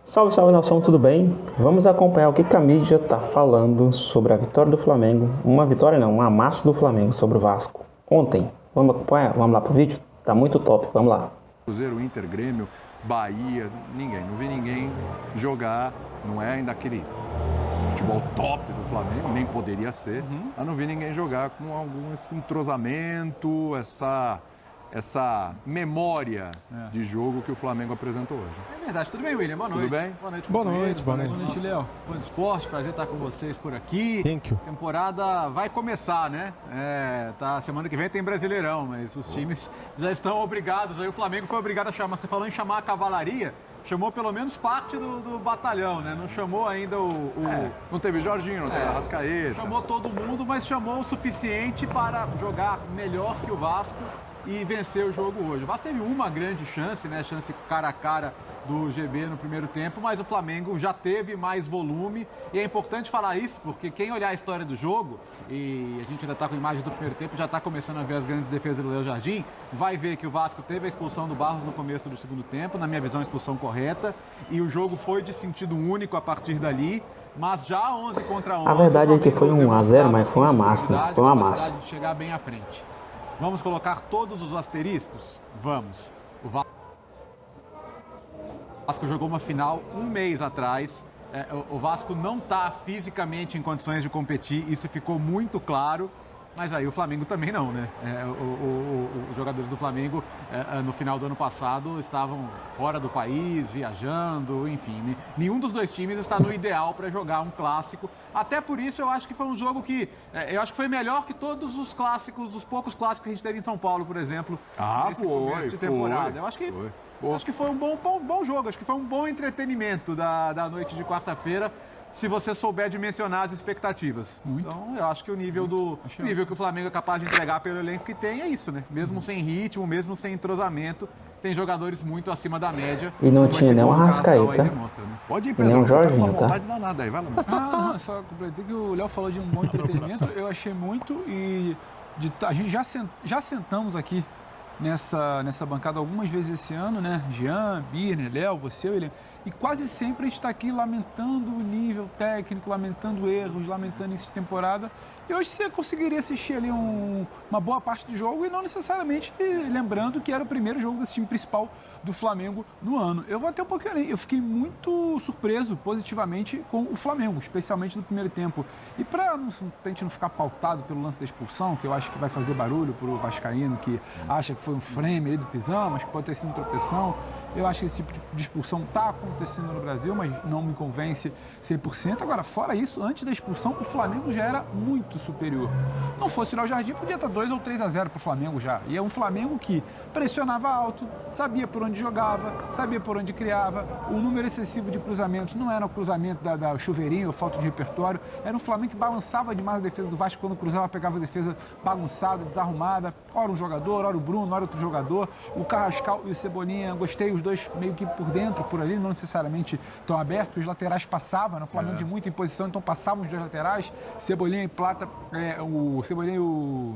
Salve, salve nação, tudo bem? Vamos acompanhar o que a mídia está falando sobre a vitória do Flamengo. Uma vitória não, um amasso do Flamengo sobre o Vasco ontem. Vamos acompanhar? Vamos lá pro vídeo? Tá muito top, vamos lá. Cruzeiro, Inter, Grêmio, Bahia, não vi ninguém jogar, não é ainda aquele futebol top do Flamengo, nem poderia ser, mas não vi ninguém jogar com algum esse entrosamento, essa memória de jogo que o Flamengo apresentou hoje. É verdade. Tudo bem, William? Boa noite. Tudo bem? Boa noite, Boa noite, boa noite. Boa noite, Léo. Fã de esporte, prazer estar com vocês por aqui. Thank you. A temporada vai começar, né? Semana que vem tem Brasileirão, mas os times já estão obrigados. Aí o Flamengo foi obrigado a chamar, você falou em chamar a cavalaria, chamou pelo menos parte do batalhão, né? Não chamou ainda Não teve Jorginho, não teve Arrascaeta. Chamou todo mundo, mas chamou o suficiente para jogar melhor que o Vasco e vencer o jogo hoje. O Vasco teve uma grande chance, né? Chance cara a cara do GB no primeiro tempo, mas o Flamengo já teve mais volume e é importante falar isso porque quem olhar a história do jogo, e a gente ainda está com imagens do primeiro tempo, já está começando a ver as grandes defesas do Léo Jardim, vai ver que o Vasco teve a expulsão do Barros no começo do segundo tempo, na minha visão a expulsão correta, e o jogo foi de sentido único a partir dali, mas já 11 contra 11... A verdade é que foi 1-0, mas foi um amasso, né? Foi um amasso. De chegar bem à frente. Vamos colocar todos os asteriscos? Vamos. O Vasco jogou uma final um mês atrás. O Vasco não está fisicamente em condições de competir, isso ficou muito claro. Mas aí o Flamengo também não, né? Os jogadores do Flamengo, no final do ano passado, estavam fora do país, viajando, enfim. Nenhum dos dois times está no ideal para jogar um clássico. Até por isso, eu acho que foi um jogo que... eu acho que foi melhor que todos os clássicos, os poucos clássicos que a gente teve em São Paulo, por exemplo, nesse começo de temporada. Eu acho que foi um bom jogo, acho que foi um bom entretenimento da noite de quarta-feira, se você souber dimensionar as expectativas. Muito. Então, eu acho que o nível que o Flamengo é capaz de entregar pelo elenco que tem é isso, né? Mesmo sem ritmo, mesmo sem entrosamento, tem jogadores muito acima da média. E não tinha nem um Arrascaeta. Demonstra, né? Pode ir, Nem Pedro, um você tá com Jorginho, uma tá? vontade danada aí, vai lá. Só completei que o Léo falou de um bom entretenimento. Eu achei muito e a gente já sentamos aqui nessa bancada algumas vezes esse ano, né? Jean, Birner, Léo, você, William. E quase sempre a gente está aqui lamentando o nível técnico, lamentando erros, lamentando início de temporada. E hoje você conseguiria assistir ali uma boa parte do jogo e não necessariamente lembrando que era o primeiro jogo desse time principal do Flamengo no ano. Eu vou até um pouquinho além. Eu fiquei muito surpreso positivamente com o Flamengo, especialmente no primeiro tempo. E para a gente não ficar pautado pelo lance da expulsão, que eu acho que vai fazer barulho para o vascaíno, que acha que foi um frame ali do Pisão, mas que pode ter sido uma tropeção. Eu acho que esse tipo de expulsão está acontecendo no Brasil, mas não me convence 100%. Agora, fora isso, antes da expulsão, o Flamengo já era muito superior. Não fosse o Léo Jardim, podia estar 2 ou 3-0 para o Flamengo já. E é um Flamengo que pressionava alto, sabia por onde jogava, sabia por onde criava. O número excessivo de cruzamentos não era o cruzamento da chuveirinho ou falta de repertório. Era um Flamengo que balançava demais a defesa do Vasco. Quando cruzava, pegava a defesa bagunçada, desarrumada. Ora um jogador, ora o Bruno, ora outro jogador. O Carrascal e o Cebolinha, gostei, os dois meio que por dentro, por ali, não necessariamente tão abertos. Os laterais passavam, né? O Flamengo de muita imposição, então passavam os dois laterais. Cebolinha e Plata, o Cebolinha e o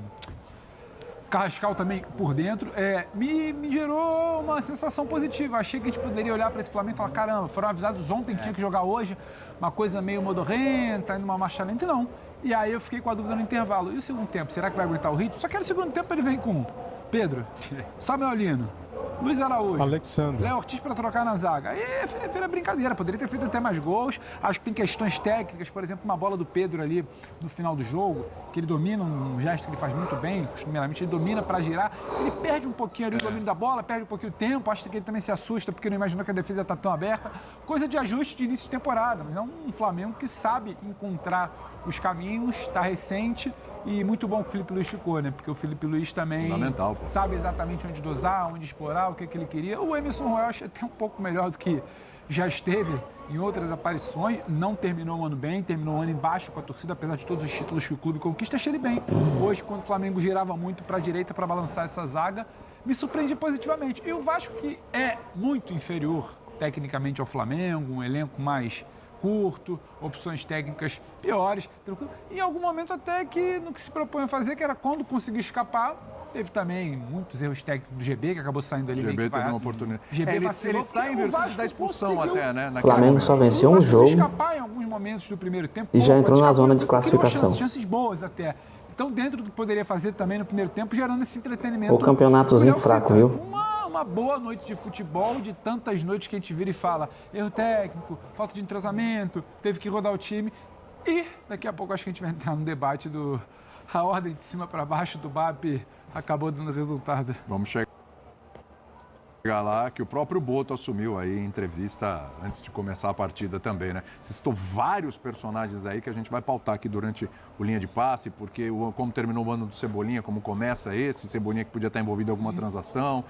Carrascal também por dentro, me gerou uma sensação positiva. Achei que a gente poderia olhar para esse Flamengo e falar, caramba, foram avisados ontem que tinha que jogar hoje, uma coisa meio modorrenta, indo uma marcha lenta, e não. E aí eu fiquei com a dúvida no intervalo. E o segundo tempo, será que vai aguentar o ritmo? Só que no segundo tempo ele vem com Pedro, Samuel Lino, Luiz Araújo, Alexandre, Léo Ortiz para trocar na zaga. Aí era brincadeira, poderia ter feito até mais gols. Acho que tem questões técnicas, por exemplo, uma bola do Pedro ali no final do jogo, que ele domina um gesto que ele faz muito bem, costumeiramente ele domina para girar. Ele perde um pouquinho ali o domínio da bola, perde um pouquinho o tempo. Acho que ele também se assusta porque não imaginou que a defesa está tão aberta. Coisa de ajuste de início de temporada, mas é um Flamengo que sabe encontrar os caminhos, está recente. E muito bom que o Felipe Luiz ficou, né? Porque o Felipe Luiz também sabe exatamente onde dosar, onde explorar, o que ele queria. O Emerson Royal acho até um pouco melhor do que já esteve em outras aparições. Não terminou o ano bem, terminou o ano embaixo com a torcida, apesar de todos os títulos que o clube conquista, achei ele bem. Hoje, quando o Flamengo girava muito para a direita para balançar essa zaga, me surpreendi positivamente. E o Vasco, que é muito inferior tecnicamente ao Flamengo, um elenco mais curto, opções técnicas piores, tranquilo. Em algum momento até que no que se propõe a fazer, que era quando conseguir escapar, Teve também muitos erros técnicos do GB, que acabou saindo ali. O GB teve uma oportunidade. Ele sai em virtude da expulsão até, né? O Flamengo só venceu um jogo escapar em alguns momentos do primeiro tempo. e já entrou na zona de classificação. Chances boas até. Então, dentro do que poderia fazer também no primeiro tempo, gerando esse entretenimento. O campeonatozinho fraco, viu? Uma boa noite de futebol, de tantas noites que a gente vira e fala erro técnico, falta de entrosamento, teve que rodar o time. E daqui a pouco acho que a gente vai entrar no debate do a ordem de cima para baixo do BAP acabou dando resultado. Vamos chegar lá, que o próprio Boto assumiu aí em entrevista antes de começar a partida também, né? Citou vários personagens aí que a gente vai pautar aqui durante o Linha de Passe, porque como terminou o ano do Cebolinha, como começa esse, Cebolinha que podia estar envolvido em alguma transação,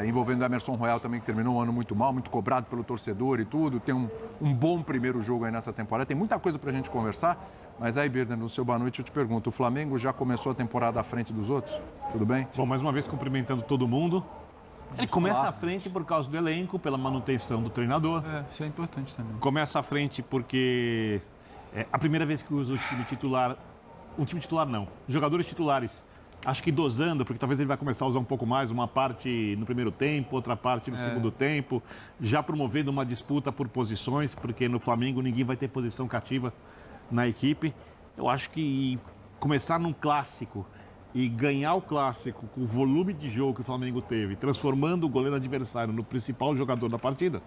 envolvendo o Emerson Royal também, que terminou um ano muito mal, muito cobrado pelo torcedor e tudo, tem um bom primeiro jogo aí nessa temporada, tem muita coisa pra gente conversar, mas aí, Birner, no seu boa noite eu te pergunto, o Flamengo já começou a temporada à frente dos outros? Tudo bem? Bom, mais uma vez cumprimentando todo mundo. Ele começa à frente por causa do elenco, pela manutenção do treinador. Isso é importante também. Começa à frente porque é a primeira vez que usa o time titular. Um time titular não, jogadores titulares. Acho que dosando, porque talvez ele vai começar a usar um pouco mais, uma parte no primeiro tempo, outra parte no segundo tempo. Já promovendo uma disputa por posições, porque no Flamengo ninguém vai ter posição cativa na equipe. Eu acho que começar num clássico e ganhar o clássico com o volume de jogo que o Flamengo teve, transformando o goleiro adversário no principal jogador da partida,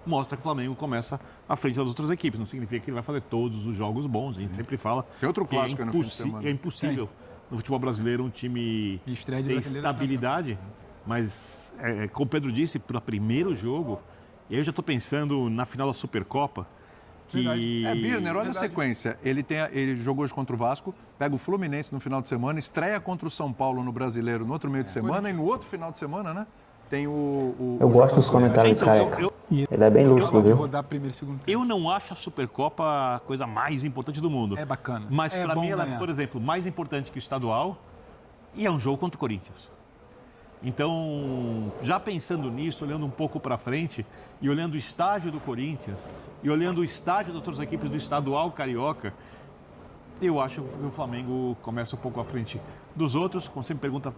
mostra que o Flamengo começa à frente das outras equipes. Não significa que ele vai fazer todos os jogos bons. A gente sempre fala Tem outro que clássico no fim de semana. é impossível no futebol brasileiro um time ter estabilidade. Mas, como o Pedro disse, para o primeiro jogo, eu já estou pensando na final da Supercopa, que... Birner, olha a sequência. Ele jogou hoje contra o Vasco, pega o Fluminense no final de semana, estreia contra o São Paulo no Brasileiro no outro meio de semana e no outro final de semana, né? Tem Eu gosto dos comentários desse careca. Ele é bem lúcido, viu? Eu não acho a Supercopa a coisa mais importante do mundo. É bacana. Mas para mim ela é, por exemplo, mais importante que o estadual e é um jogo contra o Corinthians. Então, já pensando nisso, olhando um pouco para frente e olhando o estágio do Corinthians e olhando o estágio das outras equipes do estadual carioca, eu acho que o Flamengo começa um pouco à frente dos outros. Quando você me pergunta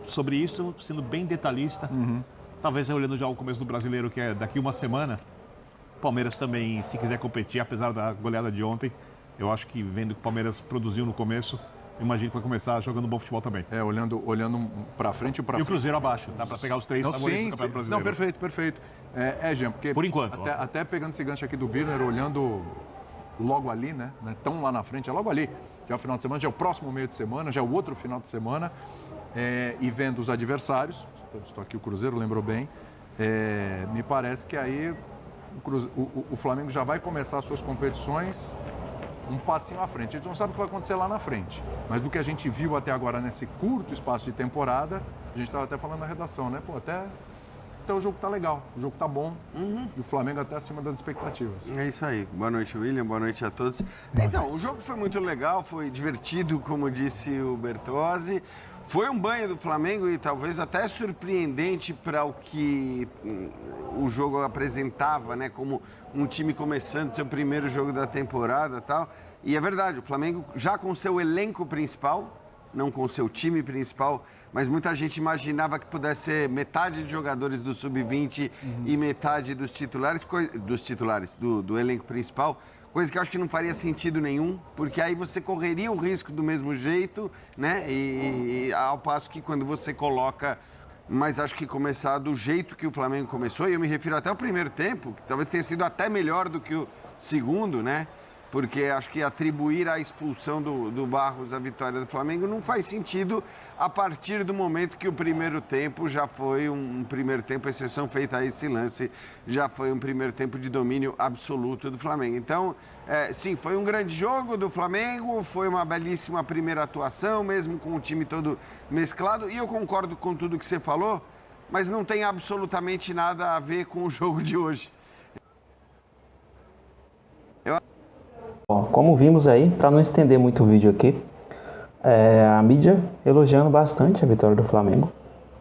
sobre isso, sendo bem detalhista, talvez olhando já o começo do Brasileiro, que é daqui uma semana, Palmeiras também, se quiser competir, apesar da goleada de ontem, eu acho que vendo que o Palmeiras produziu no começo, imagino que vai começar jogando bom futebol também. Olhando para frente e para frente. E o Cruzeiro abaixo, tá? Para pegar os três favoritos do Campeonato Brasileiro. Não, perfeito. Jean, porque... Por enquanto. Até pegando esse gancho aqui do Birner, olhando logo ali, né? Tão lá na frente, é logo ali. Já é o final de semana, já é o próximo meio de semana, já é o outro final de semana. E vendo os adversários, estou aqui o Cruzeiro, lembrou bem, me parece que aí o Flamengo já vai começar as suas competições um passinho à frente. A gente não sabe o que vai acontecer lá na frente, mas do que a gente viu até agora nesse curto espaço de temporada, a gente estava até falando na redação, né? Até o jogo tá legal, o jogo tá bom e o Flamengo até acima das expectativas. É isso aí. Boa noite, William. Boa noite a todos. Então, o jogo foi muito legal, foi divertido, como disse o Bertozzi. Foi um banho do Flamengo e talvez até surpreendente para o que o jogo apresentava, né? Como um time começando seu primeiro jogo da temporada e tal. E é verdade, o Flamengo já com seu elenco principal, não com seu time principal, mas muita gente imaginava que pudesse ser metade de jogadores do Sub-20 e metade dos titulares, do elenco principal. Coisa que eu acho que não faria sentido nenhum, porque aí você correria o risco do mesmo jeito, né? E ao passo que quando você coloca, mas acho que começar do jeito que o Flamengo começou, e eu me refiro até ao primeiro tempo, que talvez tenha sido até melhor do que o segundo, né? Porque acho que atribuir a expulsão do Barros à vitória do Flamengo não faz sentido a partir do momento que o primeiro tempo já foi um primeiro tempo, exceção feita a esse lance, já foi um primeiro tempo de domínio absoluto do Flamengo. Então, sim, foi um grande jogo do Flamengo, foi uma belíssima primeira atuação, mesmo com o time todo mesclado, e eu concordo com tudo que você falou, mas não tem absolutamente nada a ver com o jogo de hoje. Como vimos aí, para não estender muito o vídeo aqui, a mídia elogiando bastante a vitória do Flamengo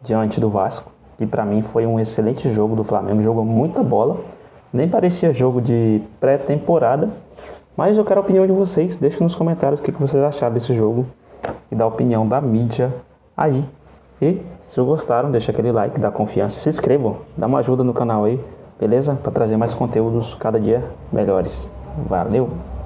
diante do Vasco, que para mim foi um excelente jogo do Flamengo, jogou muita bola, nem parecia jogo de pré-temporada, mas eu quero a opinião de vocês, deixem nos comentários o que vocês acharam desse jogo e da opinião da mídia aí. E se gostaram, deixa aquele like, dá confiança, se inscrevam, dá uma ajuda no canal aí, beleza? Para trazer mais conteúdos cada dia melhores. Valeu!